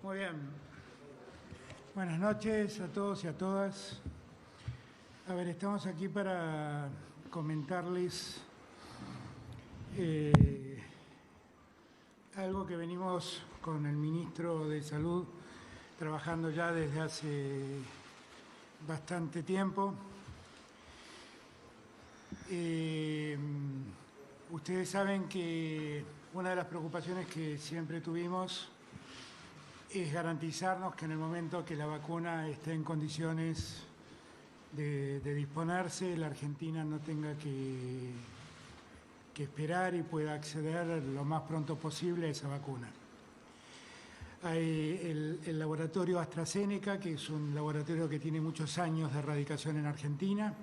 Muy bien. Buenas noches a todos y a todas. A ver, estamos aquí para comentarles algo que venimos con el ministro de Salud trabajando ya desde hace bastante tiempo. Ustedes saben que una de las preocupaciones que siempre tuvimos es garantizarnos que en el momento que la vacuna esté en condiciones de disponerse, la Argentina no tenga que esperar y pueda acceder lo más pronto posible a esa vacuna. Hay el laboratorio AstraZeneca, que es un laboratorio que tiene muchos años de erradicación en Argentina,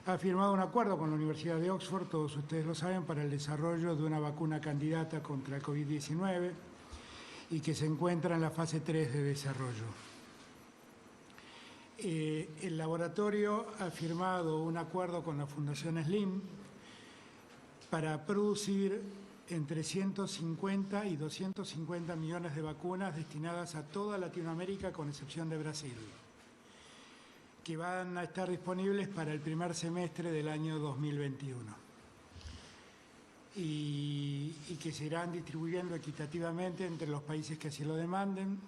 ha firmado un acuerdo con la Universidad de Oxford, todos ustedes lo saben, para el desarrollo de una vacuna candidata contra el COVID-19 y que se encuentra en la fase 3 de desarrollo. El laboratorio ha firmado un acuerdo con la Fundación Slim para producir entre 150 y 250 millones de vacunas destinadas a toda Latinoamérica, con excepción de Brasil, que van a estar disponibles para el primer semestre del año 2021 y que se irán distribuyendo equitativamente entre los países que así lo demanden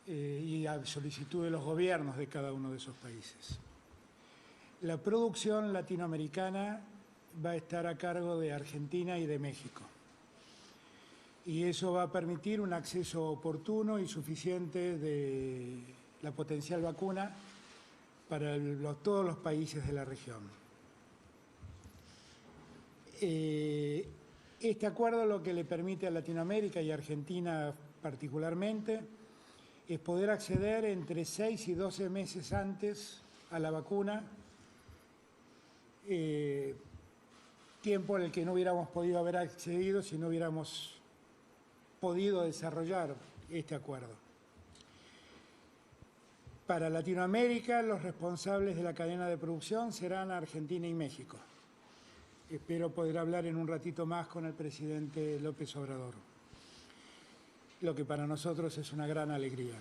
y a solicitud de los gobiernos de cada uno de esos países. La producción latinoamericana va a estar a cargo de Argentina y de México, y eso va a permitir un acceso oportuno y suficiente de la potencial vacuna para todos los países de la región. Este acuerdo lo que le permite a Latinoamérica y a Argentina particularmente es poder acceder entre 6 y 12 meses antes a la vacuna, tiempo en el que no hubiéramos podido haber accedido si no hubiéramos podido desarrollar este acuerdo. Para Latinoamérica, los responsables de la cadena de producción serán Argentina y México. Espero poder hablar en un ratito más con el presidente López Obrador, lo que para nosotros es una gran alegría.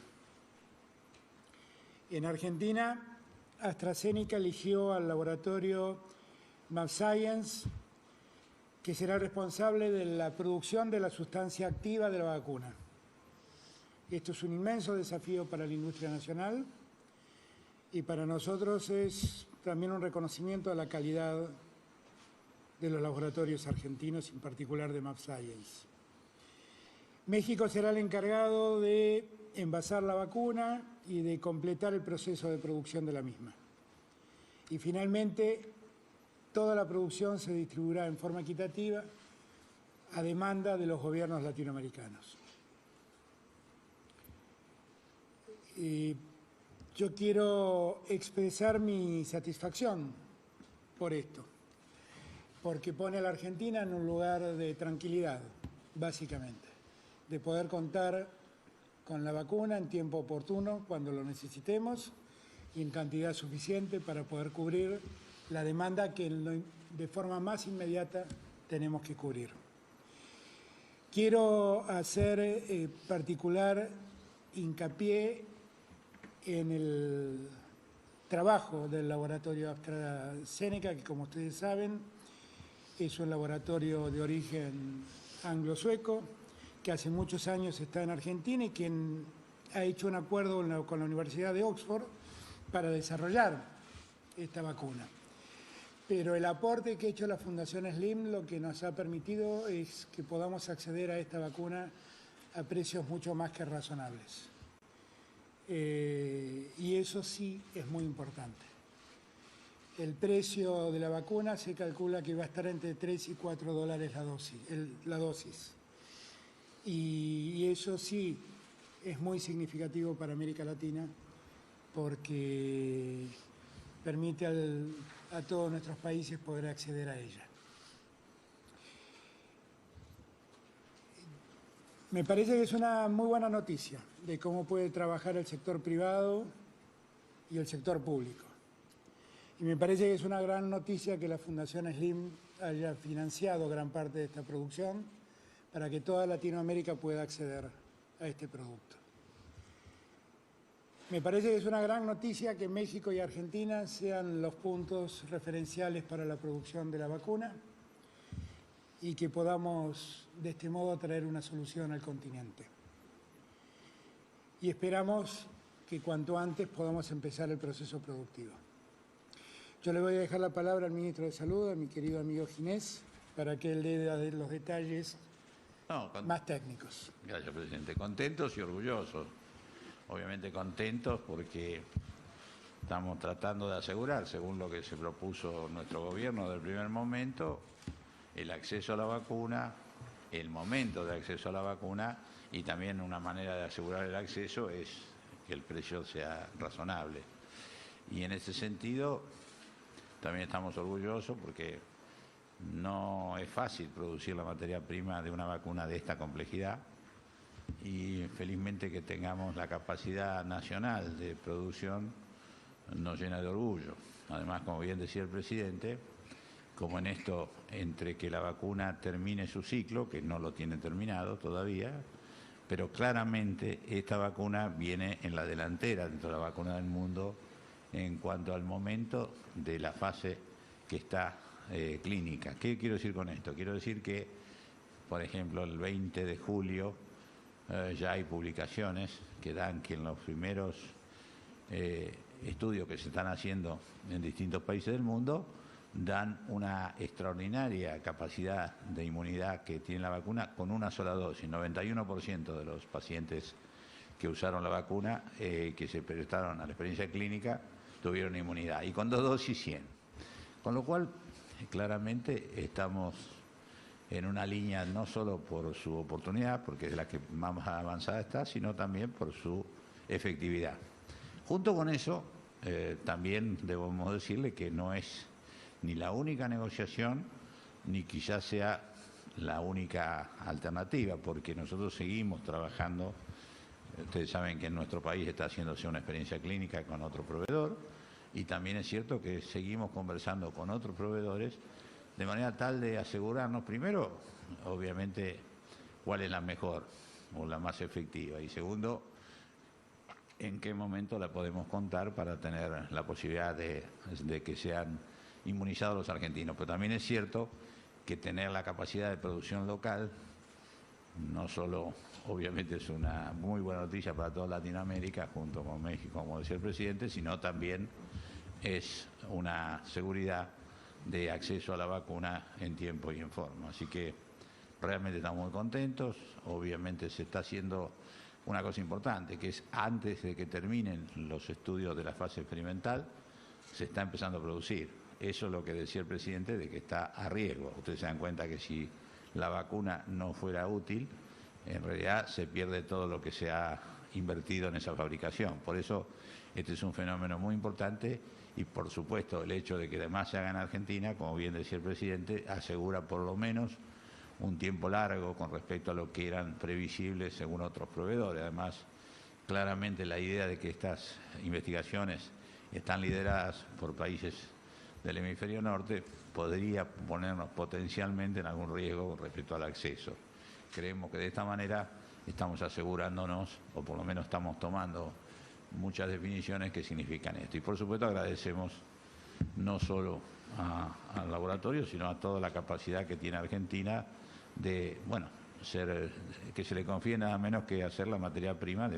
En Argentina, AstraZeneca eligió al laboratorio mAbxience, que será responsable de la producción de la sustancia activa de la vacuna. Esto es un inmenso desafío para la industria nacional y para nosotros es también un reconocimiento a la calidad de los laboratorios argentinos, en particular de mAbxience. México será el encargado de envasar la vacuna y de completar el proceso de producción de la misma. Y finalmente, toda la producción se distribuirá en forma equitativa a demanda de los gobiernos latinoamericanos. Yo quiero expresar mi satisfacción por esto, porque pone a la Argentina en un lugar de tranquilidad, básicamente, de poder contar con la vacuna en tiempo oportuno, cuando lo necesitemos, y en cantidad suficiente para poder cubrir la demanda que de forma más inmediata tenemos que cubrir. Quiero hacer particular hincapié en el trabajo del laboratorio AstraZeneca, que, como ustedes saben, es un laboratorio de origen anglo-sueco que hace muchos años está en Argentina y quien ha hecho un acuerdo con la Universidad de Oxford para desarrollar esta vacuna. Pero el aporte que ha hecho la Fundación Slim lo que nos ha permitido es que podamos acceder a esta vacuna a precios mucho más que razonables. Y eso sí es muy importante. El precio de la vacuna se calcula que va a estar entre 3 y 4 dólares la dosis. Y eso sí es muy significativo para América Latina porque permite a todos nuestros países poder acceder a ella. Me parece que es una muy buena noticia de cómo puede trabajar el sector privado y el sector público. Y me parece que es una gran noticia que la Fundación Slim haya financiado gran parte de esta producción para que toda Latinoamérica pueda acceder a este producto. Me parece que es una gran noticia que México y Argentina sean los puntos referenciales para la producción de la vacuna y que podamos de este modo traer una solución al continente. Y esperamos que cuanto antes podamos empezar el proceso productivo. Yo le voy a dejar la palabra al ministro de Salud, a mi querido amigo Ginés, para que él dé los detalles más técnicos. Gracias, presidente. Contentos y orgullosos. Obviamente contentos porque estamos tratando de asegurar, según lo que se propuso nuestro gobierno del primer momento, el acceso a la vacuna, el momento de acceso a la vacuna, y también una manera de asegurar el acceso es que el precio sea razonable. Y en ese sentido también estamos orgullosos porque no es fácil producir la materia prima de una vacuna de esta complejidad, y felizmente que tengamos la capacidad nacional de producción nos llena de orgullo. Además, como bien decía el presidente, como en esto, entre que la vacuna termine su ciclo, que no lo tiene terminado todavía, pero claramente esta vacuna viene en la delantera de toda la vacuna del mundo en cuanto al momento de la fase que está clínica. ¿Qué quiero decir con esto? Quiero decir que, por ejemplo, el 20 de julio ya hay publicaciones que dan que en los primeros estudios que se están haciendo en distintos países del mundo dan una extraordinaria capacidad de inmunidad que tiene la vacuna con una sola dosis. 91% de los pacientes que usaron la vacuna, que se prestaron a la experiencia clínica, tuvieron inmunidad. Y con 2 dosis, 100. Con lo cual, claramente estamos en una línea no solo por su oportunidad, porque es la que más avanzada está, sino también por su efectividad. Junto con eso, también debemos decirle que no es ni la única negociación, ni quizás sea la única alternativa, porque nosotros seguimos trabajando. Ustedes saben que en nuestro país está haciéndose una experiencia clínica con otro proveedor, y también es cierto que seguimos conversando con otros proveedores de manera tal de asegurarnos, primero, obviamente, cuál es la mejor o la más efectiva, y segundo, en qué momento la podemos contar para tener la posibilidad de que sean inmunizados los argentinos. Pero también es cierto que tener la capacidad de producción local no solo obviamente es una muy buena noticia para toda Latinoamérica, junto con México, como decía el presidente, sino también es una seguridad de acceso a la vacuna en tiempo y en forma. Así que realmente estamos muy contentos. Obviamente se está haciendo una cosa importante, que es antes de que terminen los estudios de la fase experimental, se está empezando a producir. Eso es lo que decía el presidente, de que está a riesgo. Ustedes se dan cuenta que si la vacuna no fuera útil, en realidad se pierde todo lo que se ha invertido en esa fabricación. Por eso este es un fenómeno muy importante, y por supuesto el hecho de que además se haga en Argentina, como bien decía el presidente, asegura por lo menos un tiempo largo con respecto a lo que eran previsibles según otros proveedores. Además, claramente la idea de que estas investigaciones están lideradas por países del hemisferio norte podría ponernos potencialmente en algún riesgo respecto al acceso. Creemos que de esta manera estamos asegurándonos, o por lo menos estamos tomando muchas definiciones que significan esto. Y por supuesto agradecemos no solo al laboratorio, sino a toda la capacidad que tiene Argentina de, bueno, que se le confíe nada menos que hacer la materia prima de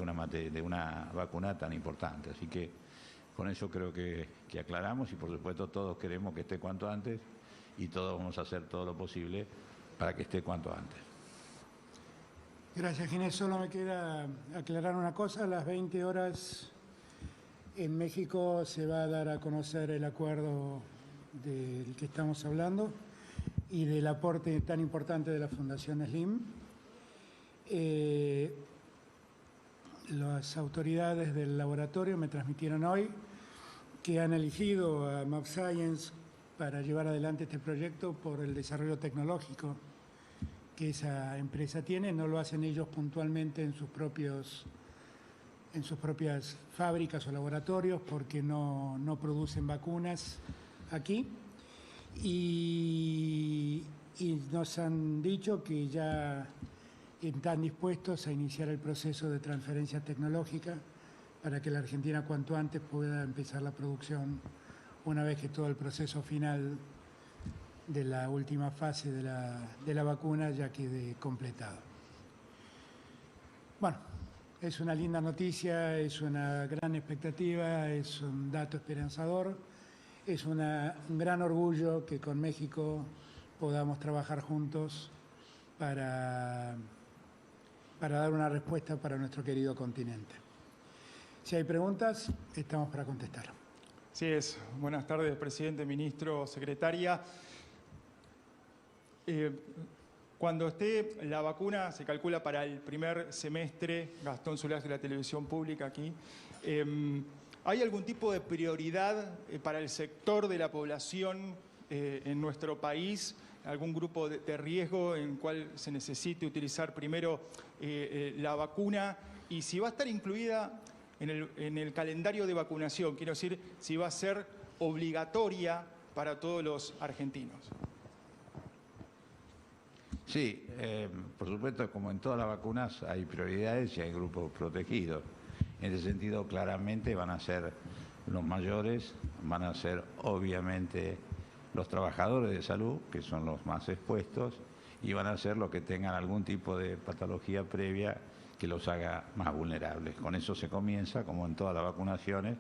una vacuna tan importante. Así que con eso creo que aclaramos, y por supuesto todos queremos que esté cuanto antes, y todos vamos a hacer todo lo posible para que esté cuanto antes. Gracias, Ginés. Solo me queda aclarar una cosa. A las 20 horas en México se va a dar a conocer el acuerdo del que estamos hablando y del aporte tan importante de la Fundación Slim. Las autoridades del laboratorio me transmitieron hoy que han elegido a MabScience para llevar adelante este proyecto por el desarrollo tecnológico que esa empresa tiene. No lo hacen ellos puntualmente en sus propias fábricas o laboratorios, porque no producen vacunas aquí. Y nos han dicho que ya y están dispuestos a iniciar el proceso de transferencia tecnológica para que la Argentina cuanto antes pueda empezar la producción una vez que todo el proceso final de la última fase de la vacuna ya quede completado. Bueno, es una linda noticia, es una gran expectativa, es un dato esperanzador, es un gran orgullo que con México podamos trabajar juntos para dar una respuesta para nuestro querido continente. Si hay preguntas, estamos para contestar. Así es. Buenas tardes, presidente, ministro, secretaria. Cuando esté la vacuna, se calcula para el primer semestre, Gastón Solás de la televisión pública aquí, ¿hay algún tipo de prioridad para el sector de la población en nuestro país? ¿Algún grupo de riesgo en cual se necesite utilizar primero la vacuna? Y si va a estar incluida en el calendario de vacunación, quiero decir, si va a ser obligatoria para todos los argentinos. Sí, por supuesto, como en todas las vacunas hay prioridades y hay grupos protegidos. En ese sentido, claramente van a ser los mayores, van a ser obviamente los trabajadores de salud, que son los más expuestos, y van a ser los que tengan algún tipo de patología previa que los haga más vulnerables. Con eso se comienza, como en todas las vacunaciones,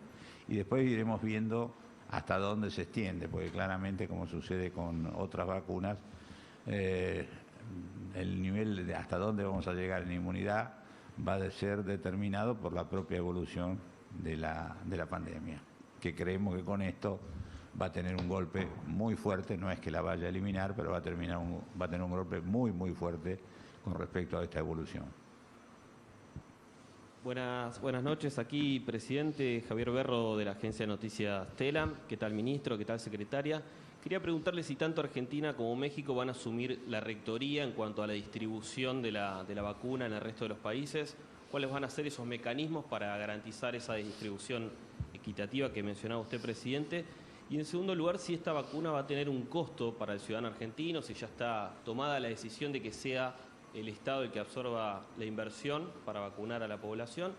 y después iremos viendo hasta dónde se extiende, porque claramente, como sucede con otras vacunas, el nivel de hasta dónde vamos a llegar en inmunidad va a ser determinado por la propia evolución de la pandemia, que creemos que con esto va a tener un golpe muy fuerte, no es que la vaya a eliminar, pero va a tener un golpe muy, muy fuerte con respecto a esta evolución. Buenas noches, aquí presidente Javier Berro de la agencia de noticias Telam. ¿Qué tal, ministro? ¿Qué tal, secretaria? Quería preguntarle si tanto Argentina como México van a asumir la rectoría en cuanto a la distribución de la vacuna en el resto de los países. ¿Cuáles van a ser esos mecanismos para garantizar esa distribución equitativa que mencionaba usted, presidente? Y en segundo lugar, si esta vacuna va a tener un costo para el ciudadano argentino, si ya está tomada la decisión de que sea el Estado el que absorba la inversión para vacunar a la población.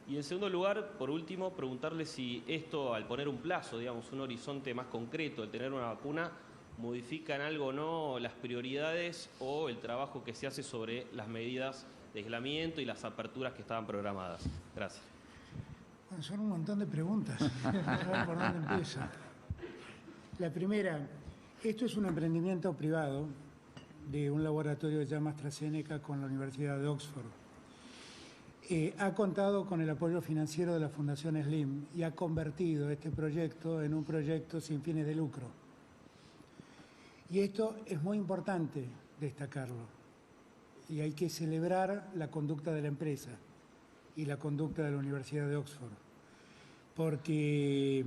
Y en segundo lugar, por último, preguntarle si esto, al poner un plazo, digamos, un horizonte más concreto, el tener una vacuna, modifica en algo o no las prioridades o el trabajo que se hace sobre las medidas de aislamiento y las aperturas que estaban programadas. Gracias. Bueno, son un montón de preguntas. A ver por dónde empiezo. La primera, esto es un emprendimiento privado de un laboratorio que se llama AstraZeneca con la Universidad de Oxford. Ha contado con el apoyo financiero de la Fundación Slim y ha convertido este proyecto en un proyecto sin fines de lucro. Y esto es muy importante destacarlo. Y hay que celebrar la conducta de la empresa y la conducta de la Universidad de Oxford. Porque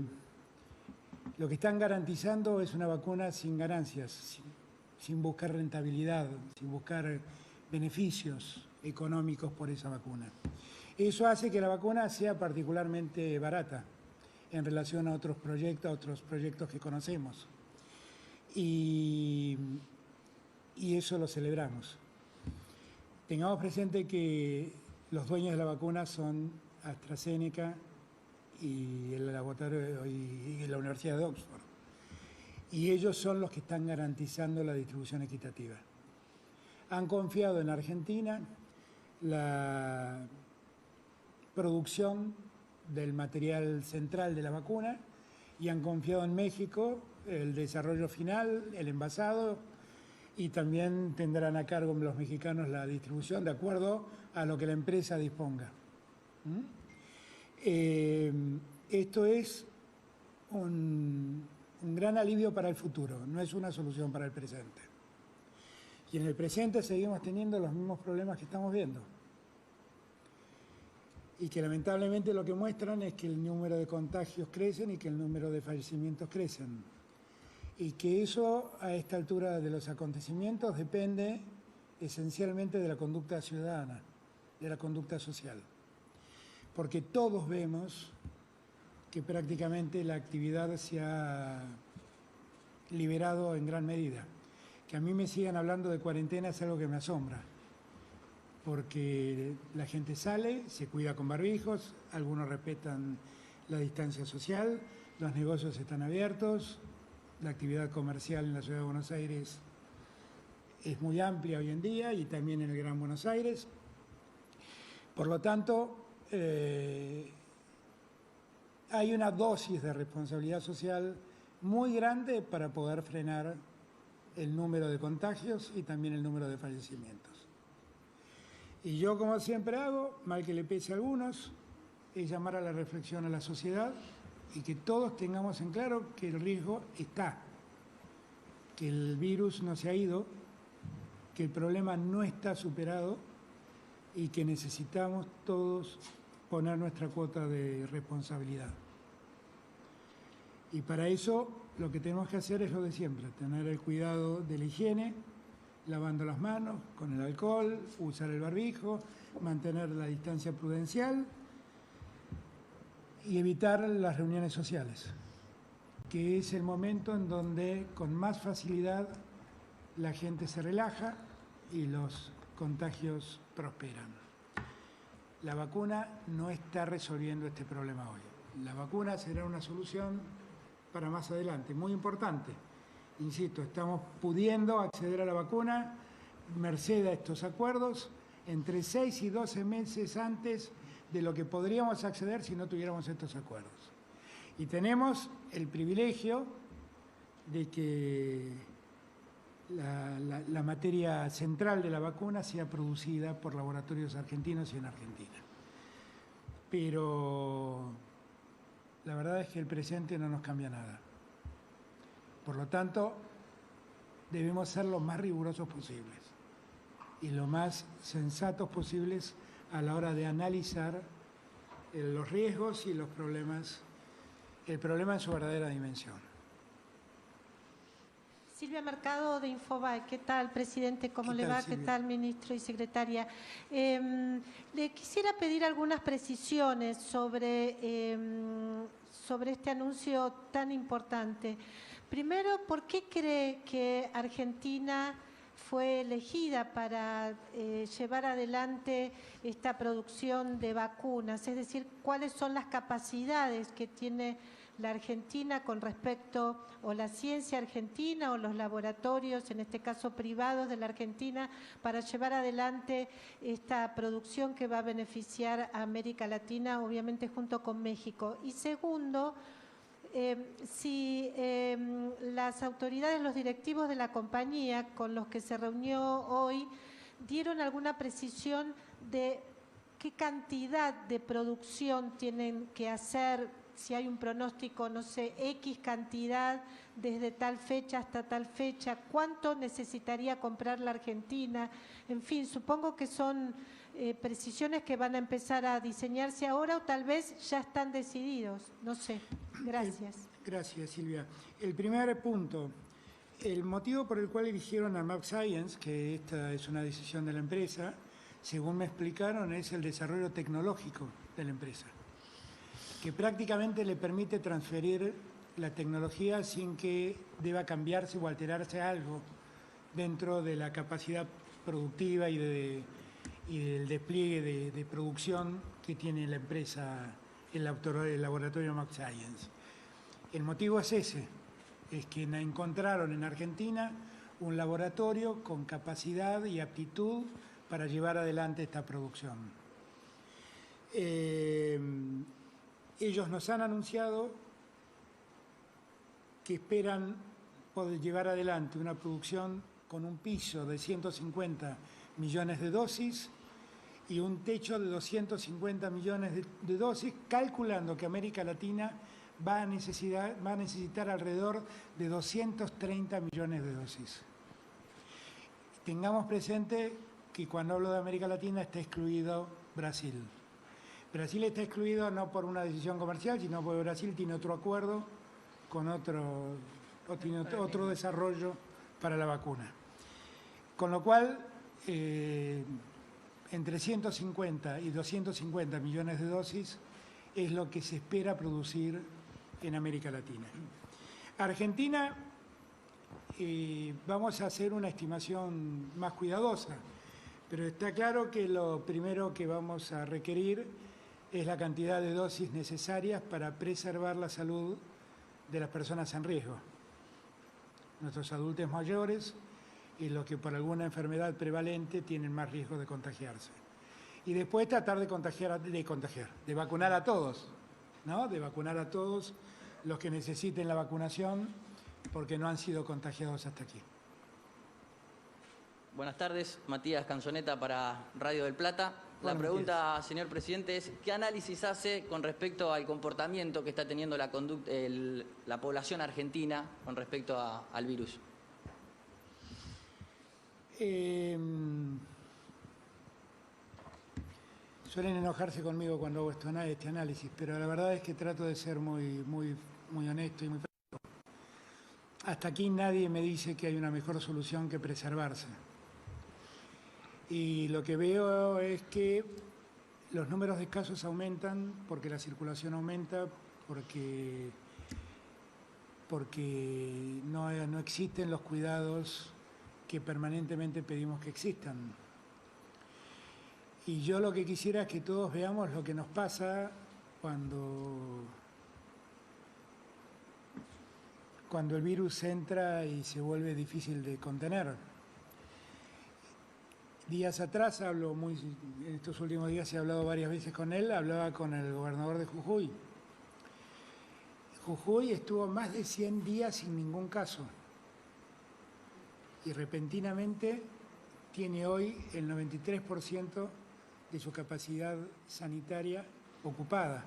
lo que están garantizando es una vacuna sin ganancias, sin buscar rentabilidad, sin buscar beneficios económicos por esa vacuna. Eso hace que la vacuna sea particularmente barata en relación a otros proyectos que conocemos. Y eso lo celebramos. Tengamos presente que los dueños de la vacuna son AstraZeneca y el laboratorio y la Universidad de Oxford. Y ellos son los que están garantizando la distribución equitativa. Han confiado en Argentina la producción del material central de la vacuna y han confiado en México el desarrollo final, el envasado, y también tendrán a cargo los mexicanos la distribución de acuerdo a lo que la empresa disponga. Esto es un gran alivio para el futuro, no es una solución para el presente. Y en el presente seguimos teniendo los mismos problemas que estamos viendo. Y que lamentablemente lo que muestran es que el número de contagios crecen y que el número de fallecimientos crecen. Y que eso, a esta altura de los acontecimientos, depende esencialmente de la conducta ciudadana, de la conducta social. Porque todos vemos que prácticamente la actividad se ha liberado en gran medida. Que a mí me sigan hablando de cuarentena es algo que me asombra, porque la gente sale, se cuida con barbijos, algunos respetan la distancia social, los negocios están abiertos, la actividad comercial en la Ciudad de Buenos Aires es muy amplia hoy en día y también en el Gran Buenos Aires. Por lo tanto, hay una dosis de responsabilidad social muy grande para poder frenar el número de contagios y también el número de fallecimientos. Y yo, como siempre hago, mal que le pese a algunos, es llamar a la reflexión a la sociedad y que todos tengamos en claro que el riesgo está, que el virus no se ha ido, que el problema no está superado y que necesitamos todos poner nuestra cuota de responsabilidad. Y para eso lo que tenemos que hacer es lo de siempre, tener el cuidado de la higiene, lavando las manos con el alcohol, usar el barbijo, mantener la distancia prudencial y evitar las reuniones sociales, que es el momento en donde con más facilidad la gente se relaja y los contagios prosperan. La vacuna no está resolviendo este problema hoy. La vacuna será una solución para más adelante, muy importante. Insisto, estamos pudiendo acceder a la vacuna merced a estos acuerdos entre 6 y 12 meses antes de lo que podríamos acceder si no tuviéramos estos acuerdos. Y tenemos el privilegio de que la materia central de la vacuna sea producida por laboratorios argentinos y en Argentina. Pero la verdad es que el presente no nos cambia nada. Por lo tanto, debemos ser lo más rigurosos posibles y lo más sensatos posibles a la hora de analizar los riesgos y los problemas, el problema en su verdadera dimensión. Silvia Mercado de Infobae, ¿qué tal, presidente? ¿Cómo le va? Silvia? ¿Qué tal, ministro y secretaria? Le quisiera pedir algunas precisiones sobre este anuncio tan importante. Primero, ¿por qué cree que Argentina fue elegida para llevar adelante esta producción de vacunas? Es decir, ¿cuáles son las capacidades que tiene la Argentina con respecto, o la ciencia argentina, o los laboratorios, en este caso privados de la Argentina, para llevar adelante esta producción que va a beneficiar a América Latina, obviamente junto con México? Y segundo, si las autoridades, los directivos de la compañía con los que se reunió hoy, dieron alguna precisión de qué cantidad de producción tienen que hacer, si hay un pronóstico, no sé, X cantidad desde tal fecha hasta tal fecha, cuánto necesitaría comprar la Argentina, en fin, supongo que son precisiones que van a empezar a diseñarse ahora o tal vez ya están decididos, no sé. Gracias. Gracias, Silvia. El primer punto, el motivo por el cual eligieron a mAbxience, que esta es una decisión de la empresa, según me explicaron, es el desarrollo tecnológico de la empresa, que prácticamente le permite transferir la tecnología sin que deba cambiarse o alterarse algo dentro de la capacidad productiva y del despliegue de producción que tiene la empresa, el laboratorio mAbxience. El motivo es ese, es que encontraron en Argentina un laboratorio con capacidad y aptitud para llevar adelante esta producción. Ellos nos han anunciado que esperan poder llevar adelante una producción con un piso de 150 millones de dosis y un techo de 250 millones de dosis, calculando que América Latina va a necesitar alrededor de 230 millones de dosis. Tengamos presente que cuando hablo de América Latina está excluido Brasil. Brasil está excluido no por una decisión comercial, sino porque Brasil tiene otro acuerdo con otro desarrollo para la vacuna. Con lo cual, entre 150 y 250 millones de dosis es lo que se espera producir en América Latina. Argentina, vamos a hacer una estimación más cuidadosa, Pero está claro que lo primero que vamos a requerir es la cantidad de dosis necesarias para preservar la salud de las personas en riesgo. Nuestros adultos mayores y los que por alguna enfermedad prevalente tienen más riesgo de contagiarse. Y después tratar de vacunar a todos, ¿no? De vacunar a todos los que necesiten la vacunación porque no han sido contagiados hasta aquí. Buenas tardes, Matías Canzoneta para Radio del Plata. La pregunta, señor presidente, es ¿qué análisis hace con respecto al comportamiento que está teniendo la población argentina con respecto al virus? Suelen enojarse conmigo cuando hago este análisis, pero la verdad es que trato de ser muy honesto y muy franco. Hasta aquí nadie me dice que hay una mejor solución que preservarse. Y lo que veo es que los números de casos aumentan porque la circulación aumenta, porque no existen los cuidados que permanentemente pedimos que existan. Y yo lo que quisiera es que todos veamos lo que nos pasa cuando el virus entra y se vuelve difícil de contener. Días atrás, en estos últimos días he hablado varias veces con él, hablaba con el gobernador de Jujuy. Jujuy estuvo más de 100 días sin ningún caso y repentinamente tiene hoy el 93% de su capacidad sanitaria ocupada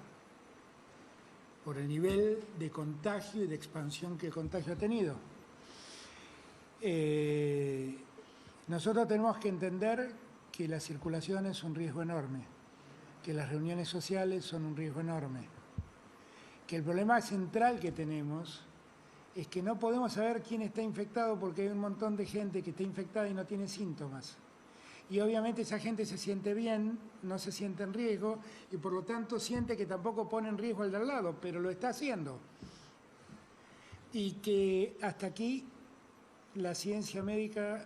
por el nivel de contagio y de expansión que el contagio ha tenido. Nosotros tenemos que entender que la circulación es un riesgo enorme, que las reuniones sociales son un riesgo enorme, que el problema central que tenemos es que no podemos saber quién está infectado porque hay un montón de gente que está infectada y no tiene síntomas. Y obviamente esa gente se siente bien, no se siente en riesgo y por lo tanto siente que tampoco pone en riesgo al de al lado, pero lo está haciendo. Y que hasta aquí la ciencia médica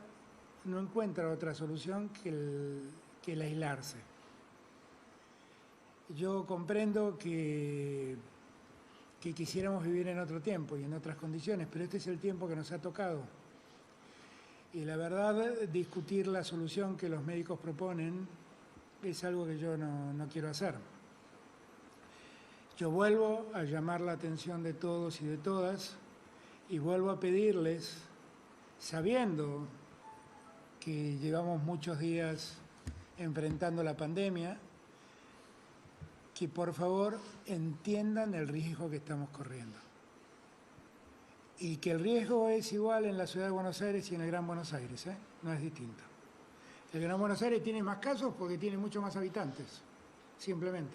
no encuentra otra solución que el aislarse. Yo comprendo que quisiéramos vivir en otro tiempo y en otras condiciones, pero este es el tiempo que nos ha tocado. Y la verdad, discutir la solución que los médicos proponen es algo que yo no quiero hacer. Yo vuelvo a llamar la atención de todos y de todas y vuelvo a pedirles, sabiendo que llevamos muchos días enfrentando la pandemia, que por favor entiendan el riesgo que estamos corriendo. Y que el riesgo es igual en la ciudad de Buenos Aires y en el Gran Buenos Aires, no es distinto. El Gran Buenos Aires tiene más casos porque tiene muchos más habitantes, simplemente.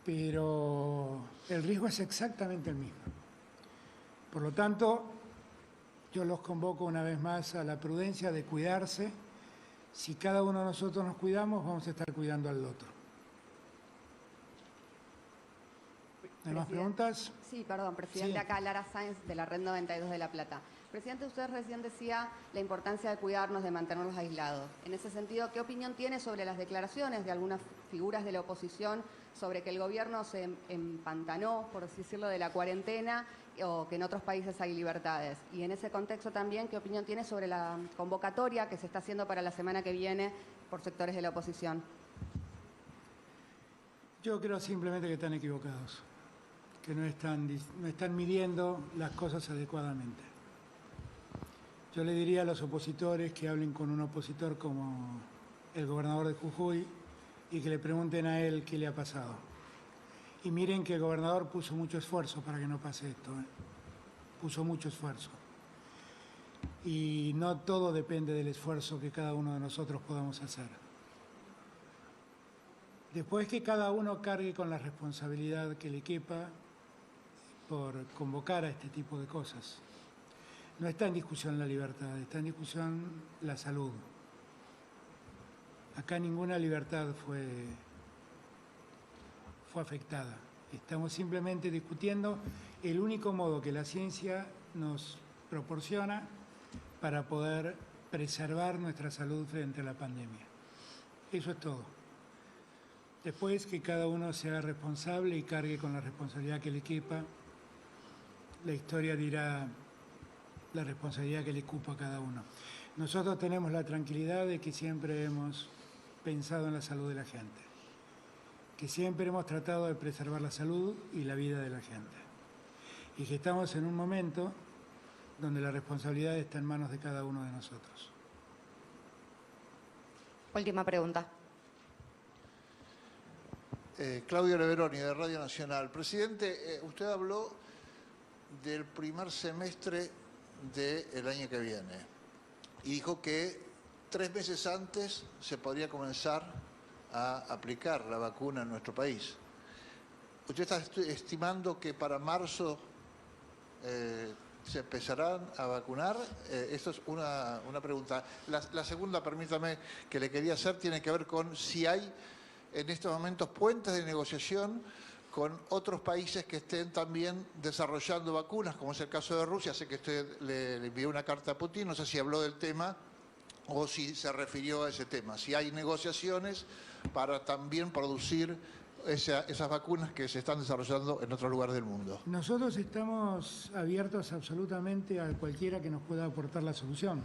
Pero el riesgo es exactamente el mismo. Por lo tanto, yo los convoco una vez más a la prudencia de cuidarse. Si cada uno de nosotros nos cuidamos, vamos a estar cuidando al otro. ¿Hay más preguntas? Sí, perdón, presidente. Sí. Acá Lara Sáenz, de la Red 92 de La Plata. Presidente, usted recién decía la importancia de cuidarnos, de mantenernos aislados. En ese sentido, ¿qué opinión tiene sobre las declaraciones de algunas figuras de la oposición sobre que el gobierno se empantanó, por así decirlo, de la cuarentena o que en otros países hay libertades? Y en ese contexto también, ¿qué opinión tiene sobre la convocatoria que se está haciendo para la semana que viene por sectores de la oposición? Yo creo simplemente que están equivocados, que no están midiendo las cosas adecuadamente. Yo le diría a los opositores que hablen con un opositor como el gobernador de Jujuy y que le pregunten a él qué le ha pasado. Y miren que el gobernador puso mucho esfuerzo para que no pase esto. Puso mucho esfuerzo. Y no todo depende del esfuerzo que cada uno de nosotros podamos hacer. Después que cada uno cargue con la responsabilidad que le quepa por convocar a este tipo de cosas. No está en discusión la libertad, está en discusión la salud. Acá ninguna libertad fue afectada. Estamos simplemente discutiendo el único modo que la ciencia nos proporciona para poder preservar nuestra salud frente a la pandemia. Eso es todo. Después que cada uno sea responsable y cargue con la responsabilidad que le quepa. La historia dirá la responsabilidad que le cupa a cada uno. Nosotros tenemos la tranquilidad de que siempre hemos pensado en la salud de la gente, que siempre hemos tratado de preservar la salud y la vida de la gente, y que estamos en un momento donde la responsabilidad está en manos de cada uno de nosotros. Última pregunta. Claudio Leveroni, de Radio Nacional. Presidente, usted habló del primer semestre del año que viene y dijo que 3 meses antes se podría comenzar a aplicar la vacuna en nuestro país. ¿Usted está estimando que para marzo se empezarán a vacunar? Esto es una pregunta. La segunda, permítame, que le quería hacer, tiene que ver con si hay en estos momentos puentes de negociación con otros países que estén también desarrollando vacunas, como es el caso de Rusia. Sé que usted le envió una carta a Putin, no sé si habló del tema o si se refirió a ese tema. Si hay negociaciones para también producir esas vacunas que se están desarrollando en otros lugares del mundo. Nosotros estamos abiertos absolutamente a cualquiera que nos pueda aportar la solución.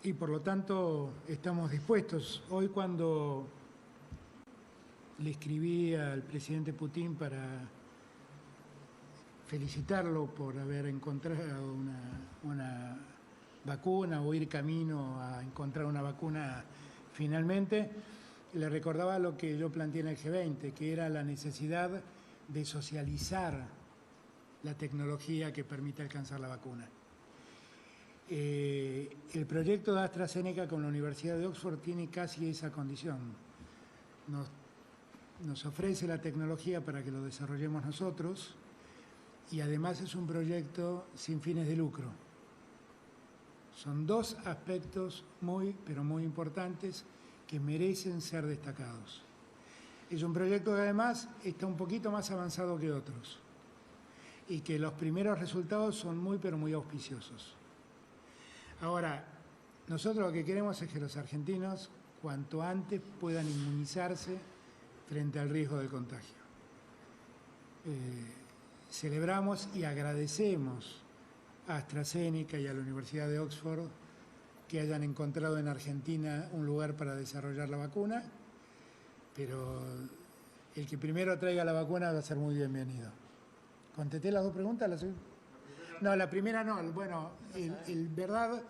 Y por lo tanto estamos dispuestos. Hoy cuando le escribí al presidente Putin para felicitarlo por haber encontrado una vacuna o ir camino a encontrar una vacuna finalmente, le recordaba lo que yo planteé en el G20, que era la necesidad de socializar la tecnología que permite alcanzar la vacuna. El proyecto de AstraZeneca con la Universidad de Oxford tiene casi esa condición. Nos ofrece la tecnología para que lo desarrollemos nosotros y además es un proyecto sin fines de lucro. Son 2 aspectos muy, pero muy importantes que merecen ser destacados. Es un proyecto que además está un poquito más avanzado que otros y que los primeros resultados son muy, pero muy auspiciosos. Ahora, nosotros lo que queremos es que los argentinos cuanto antes puedan inmunizarse frente al riesgo del contagio. Celebramos y agradecemos a AstraZeneca y a la Universidad de Oxford que hayan encontrado en Argentina un lugar para desarrollar la vacuna, pero el que primero traiga la vacuna va a ser muy bienvenido. ¿Contesté las 2 preguntas? No, la primera no. Bueno, verdad,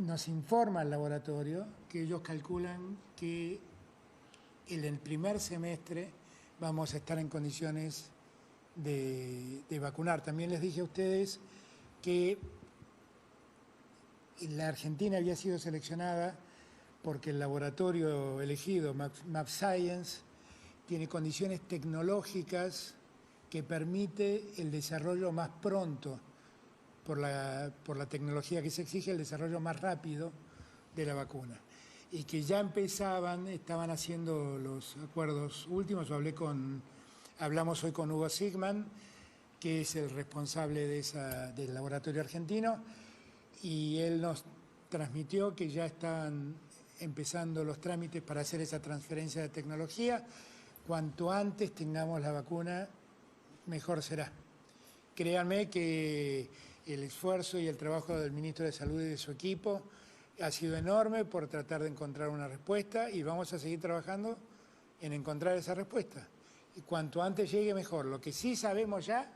nos informa el laboratorio que ellos calculan que en el primer semestre vamos a estar en condiciones de vacunar. También les dije a ustedes que la Argentina había sido seleccionada porque el laboratorio elegido, MabScience, tiene condiciones tecnológicas que permite el desarrollo más pronto, por la tecnología que se exige, el desarrollo más rápido de la vacuna. Y que ya estaban haciendo los acuerdos últimos. Hablamos hoy con Hugo Sigman, que es el responsable del laboratorio argentino, y él nos transmitió que ya están empezando los trámites para hacer esa transferencia de tecnología. Cuanto antes tengamos la vacuna, mejor será. Créanme que el esfuerzo y el trabajo del ministro de Salud y de su equipo ha sido enorme por tratar de encontrar una respuesta y vamos a seguir trabajando en encontrar esa respuesta. Y cuanto antes llegue, mejor. Lo que sí sabemos ya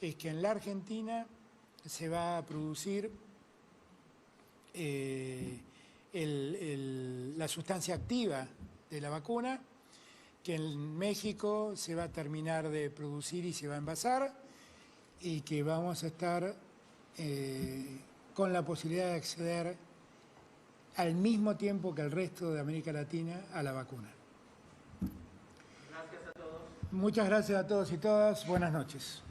es que en la Argentina se va a producir la sustancia activa de la vacuna, que en México se va a terminar de producir y se va a envasar, y que vamos a estar con la posibilidad de acceder al mismo tiempo que el resto de América Latina a la vacuna. Gracias a todos. Muchas gracias a todos y todas. Buenas noches.